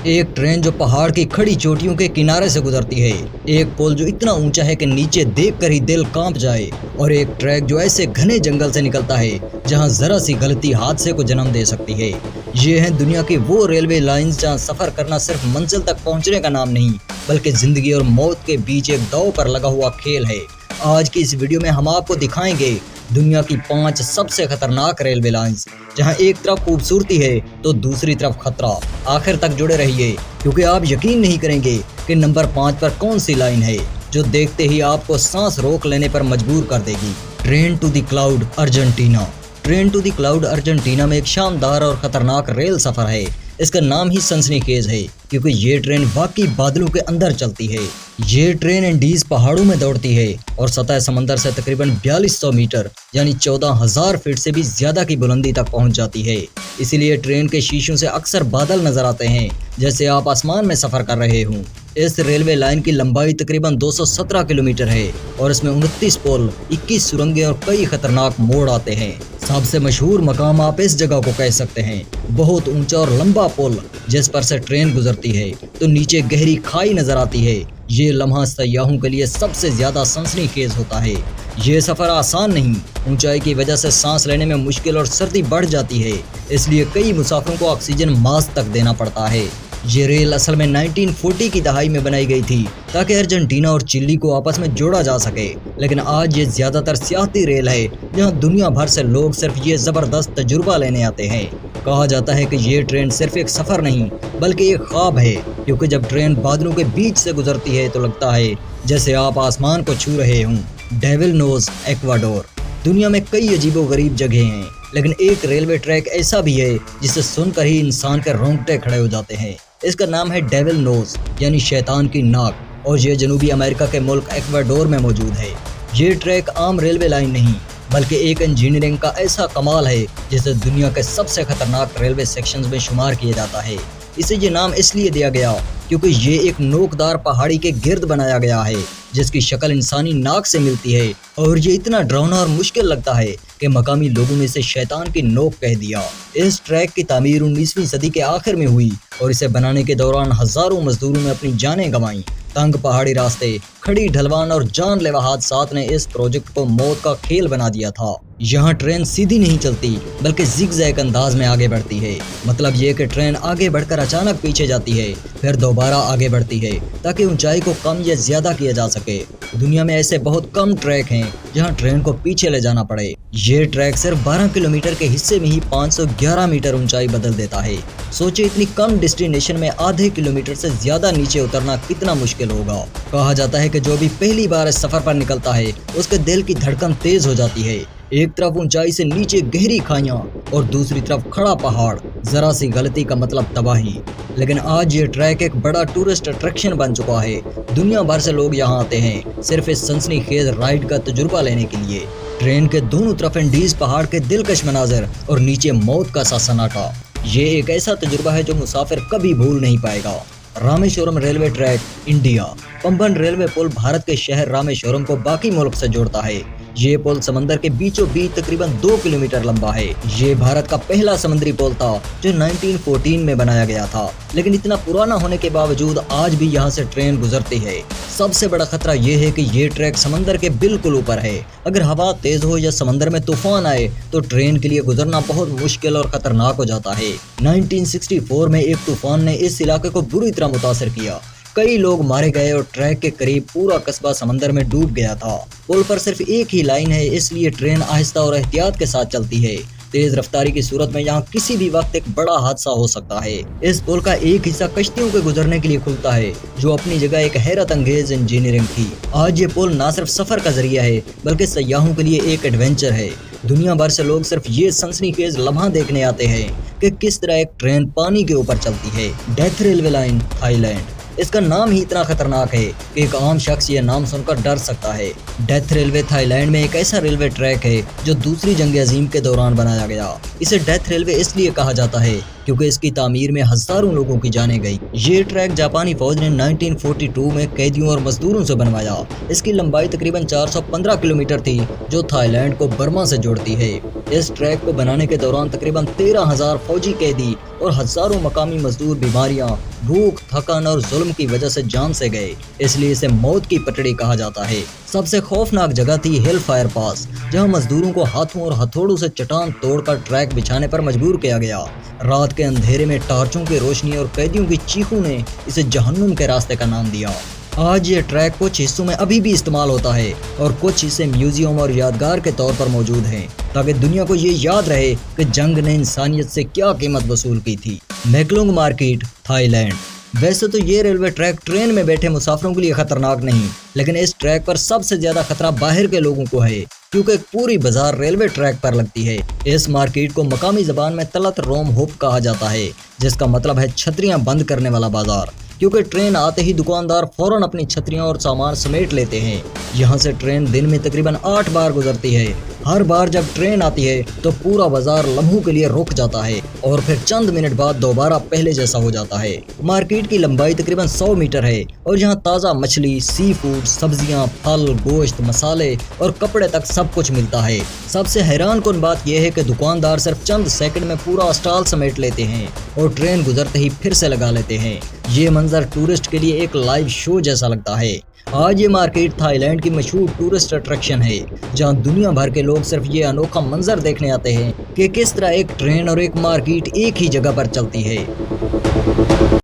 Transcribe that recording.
एक ट्रेन जो पहाड़ की खड़ी चोटियों के किनारे से गुजरती है, एक पुल जो इतना ऊंचा है कि नीचे देखकर ही दिल कांप जाए, और एक ट्रैक जो ऐसे घने जंगल से निकलता है जहां जरा सी गलती हादसे को जन्म दे सकती है। ये हैं दुनिया की वो रेलवे लाइंस जहां सफर करना सिर्फ मंजिल तक पहुंचने का नाम नहीं, बल्कि जिंदगी और मौत के बीच एक दांव पर लगा हुआ खेल है। आज की इस वीडियो में हम आपको दिखाएंगे दुनिया की 5 सबसे खतरनाक रेलवे लाइंस, जहां एक तरफ खूबसूरती है तो दूसरी तरफ खतरा। आखिर तक जुड़े रहिए, क्योंकि आप यकीन नहीं करेंगे कि नंबर 5 पर कौन सी लाइन है जो देखते ही आपको सांस रोक लेने पर मजबूर कर देगी। Train to the cloud, Argentina. Train to the cloud Argentina में एक शानदार और खतरनाक रेल सफर है। इसका नाम ही सनसनीखेज है, क्योंकि ये ट्रेन वाकई बादलों के अंदर चलती है। ये ट्रेन एंडीज पहाड़ों में दौड़ती है और सतह समंदर से तकरीबन 4200 मीटर यानी 14,000 फीट से भी ज्यादा की बुलंदी तक पहुंच जाती है। इसीलिए ट्रेन के शीशों से अक्सर बादल नजर आते हैं, जैसे आप आसमान में सफर कर रहे हों। इस रेलवे लाइन की लंबाई तकरीबन 217 किलोमीटर है और इसमें 29 पुल, 21 सुरंगें और कई खतरनाक मोड़ आते हैं। सबसे मशहूर मकाम आप इस जगह को कह सकते हैं। बहुत ऊंचा और लंबा पुल जिस पर से ट्रेन गुजरती है तो नीचे गहरी खाई नजर आती है। ये लम्हा सयाहों के लिए सबसे ज्यादा सनसनीखेज होता है। ये सफर आसान नहीं, ऊंचाई की वजह से सांस लेने में मुश्किल और सर्दी बढ़ जाती है, इसलिए कई मुसाफिरों को ऑक्सीजन मास्क तक देना पड़ता है। ये रेल असल में 1940 की दहाई में बनाई गई थी ताकि अर्जेंटीना और चिली को आपस में जोड़ा जा सके, लेकिन आज ये ज्यादातर सियाहती रेल है जहां दुनिया भर से लोग सिर्फ ये जबरदस्त तजुर्बा लेने आते हैं। कहा जाता है कि ये ट्रेन सिर्फ एक सफर नहीं बल्कि एक ख्वाब है, क्योंकि जब ट्रेन बादलों के बीच से गुजरती है तो लगता है जैसे आप आसमान को छू रहे हों। Devil nose, Ecuador. दुनिया में कई अजीबोगरीब जगह हैं, लेकिन एक रेलवे ट्रैक ऐसा भी है जिसे सुनकर ही इंसान के रोंगटे खड़े हो जाते हैं। इसका नाम है डेविल नोज यानी शैतान की नाक, और ये जनूबी अमेरिका के मुल्क इक्वाडोर में मौजूद है। ये ट्रैक आम रेलवे लाइन नहीं बल्कि एक इंजीनियरिंग का ऐसा कमाल है जिसे दुनिया के सबसे खतरनाक रेलवे सेक्शंस में शुमार किया जाता है। इसे ये नाम इसलिए दिया गया क्योंकि ये एक नोकदार पहाड़ी के गिर्द बनाया गया है जिसकी शक्ल इंसानी नाक से मिलती है, और ये इतना डरावना और मुश्किल लगता है कि मकामी लोगों ने इसे शैतान की नोक कह दिया। इस ट्रैक की तामीर 19वीं सदी के आखिर में हुई और इसे बनाने के दौरान हजारों मजदूरों ने अपनी जानें गंवाई। तंग पहाड़ी रास्ते, खड़ी ढलवान और जानलेवा हादसात ने इस प्रोजेक्ट को मौत का खेल बना दिया था। यहाँ ट्रेन सीधी नहीं चलती बल्कि जिगजैग अंदाज में आगे बढ़ती है। मतलब ये कि ट्रेन आगे बढ़कर अचानक पीछे जाती है, फिर दोबारा आगे बढ़ती है ताकि ऊंचाई को कम या ज्यादा किया जा सके। दुनिया में ऐसे बहुत कम ट्रैक हैं जहाँ ट्रेन को पीछे ले जाना पड़े। ये ट्रैक सिर्फ 12 किलोमीटर के हिस्से में ही 511 मीटर ऊंचाई बदल देता है। सोचे इतनी कम डेस्टिनेशन में आधे किलोमीटर से ज्यादा नीचे उतरना कितना मुश्किल होगा। कहा जाता है कि जो भी पहली बार इस सफर पर निकलता है उसके दिल की धड़कन तेज हो जाती है। एक तरफ ऊंचाई से नीचे गहरी खाइयां और दूसरी तरफ खड़ा पहाड़, जरा सी गलती का मतलब तबाही। लेकिन आज ये ट्रैक एक बड़ा टूरिस्ट अट्रैक्शन बन चुका है। दुनिया भर से लोग यहाँ आते हैं सिर्फ इस सनसनीखेज राइड का तजुर्बा लेने के लिए। ट्रेन के दोनों तरफ एंडीज पहाड़ के दिलकश मनाजर और नीचे मौत का सा सन्नाटा। ये एक ऐसा तजुर्बा है जो मुसाफिर कभी भूल नहीं पाएगा। Rameswaram railway track, India. Pamban railway पुल भारत के शहर रामेश्वरम को बाकी मुल्क से जोड़ता है। ये पुल समंदर के बीचों बीच तकरीबन 2 किलोमीटर लंबा है। ये भारत का पहला समुद्री पुल था जो 1914 में बनाया गया था, लेकिन इतना पुराना होने के बावजूद आज भी यहाँ से ट्रेन गुजरती है। सबसे बड़ा खतरा ये है कि ये ट्रैक समंदर के बिल्कुल ऊपर है। अगर हवा तेज हो या समंदर में तूफान आए तो ट्रेन के लिए गुजरना बहुत मुश्किल और खतरनाक हो जाता है। 1964 में एक तूफान ने इस इलाके को बुरी तरह मुतासर किया। कई लोग मारे गए और ट्रैक के करीब पूरा कस्बा समंदर में डूब गया था। पुल पर सिर्फ एक ही लाइन है, इसलिए ट्रेन आहिस्ता और एहतियात के साथ चलती है। तेज रफ्तारी की सूरत में यहाँ किसी भी वक्त एक बड़ा हादसा हो सकता है। इस पुल का एक हिस्सा कश्तियों के गुजरने के लिए खुलता है, जो अपनी जगह एक हैरत अंगेज इंजीनियरिंग थी। आज ये पुल न सिर्फ सफर का जरिया है बल्कि सयाहों के लिए एक एडवेंचर है। दुनिया भर से लोग सिर्फ ये सनसनीखेज लम्हा देखने आते हैं कि किस तरह एक ट्रेन पानी के ऊपर चलती है। Death railway line, Thailand. इसका नाम ही इतना खतरनाक है कि एक आम शख्स ये नाम सुनकर डर सकता है। डेथ रेलवे थाईलैंड में एक ऐसा रेलवे ट्रैक है जो दूसरी जंग अजीम के दौरान बनाया गया। इसे डेथ रेलवे इसलिए कहा जाता है क्योंकि इसकी तामीर में हजारों लोगों की जानें गई। ये ट्रैक जापानी फौज ने 1942 में कैदियों और मजदूरों से बनवाया। इसकी लंबाई तकरीबन 415 किलोमीटर थी, जो थाईलैंड को बर्मा से जोड़ती है। इस ट्रैक को बनाने के दौरान तकरीबन 13,000 फौजी कैदी और हजारों मकामी मजदूर बीमारियां, भूख, थकान और जुल्म की वजह से जान से गए, इसलिए इसे मौत की पटड़ी कहा जाता है। सबसे खौफनाक जगह थी हिल फायर पास, जहां मजदूरों को हाथों और हथौड़ों से चट्टान तोड़कर ट्रैक बिछाने पर मजबूर किया गया। रात के अंधेरे में टार्चों की रोशनी और कैदियों की चीखों ने इसे जहन्नुम के रास्ते का नाम दिया। आज ये ट्रैक कुछ हिस्सों में अभी भी इस्तेमाल होता है और कुछ हिस्से म्यूजियम और यादगार के तौर पर मौजूद हैं, ताकि दुनिया को ये याद रहे कि जंग ने इंसानियत से क्या कीमत वसूल की थी। मैकलुंग मार्केट, थाईलैंड। वैसे तो ये रेलवे ट्रैक ट्रेन में बैठे मुसाफिरों के लिए खतरनाक नहीं, लेकिन इस ट्रैक पर सबसे ज्यादा खतरा बाहर के लोगों को है, क्योंकि एक पूरी बाजार रेलवे ट्रैक पर लगती है। इस मार्केट को मकामी जबान में तलत रोम हुप कहा जाता है, जिसका मतलब है छतरियां बंद करने वाला बाजार, क्योंकि ट्रेन आते ही दुकानदार फौरन अपनी छतरियां और सामान समेट लेते हैं। यहाँ से ट्रेन दिन में तकरीबन 8 बार गुजरती है। हर बार जब ट्रेन आती है तो पूरा बाजार लम्हों के लिए रुक जाता है और फिर चंद मिनट बाद दोबारा पहले जैसा हो जाता है। मार्केट की लंबाई तकरीबन 100 मीटर है और यहाँ ताज़ा मछली, सी फूड, सब्जियाँ, फल, गोश्त, मसाले और कपड़े तक सब कुछ मिलता है। सबसे हैरान कुन बात यह है कि दुकानदार सिर्फ चंद सेकंड में पूरा स्टॉल समेट लेते हैं और ट्रेन गुजरते ही फिर से लगा लेते हैं। ये मंजर टूरिस्ट के लिए एक लाइव शो जैसा लगता है। आज ये मार्केट थाईलैंड की मशहूर टूरिस्ट अट्रैक्शन है, जहां दुनिया भर के लोग सिर्फ ये अनोखा मंजर देखने आते हैं कि किस तरह एक ट्रेन और एक मार्केट एक ही जगह पर चलती है।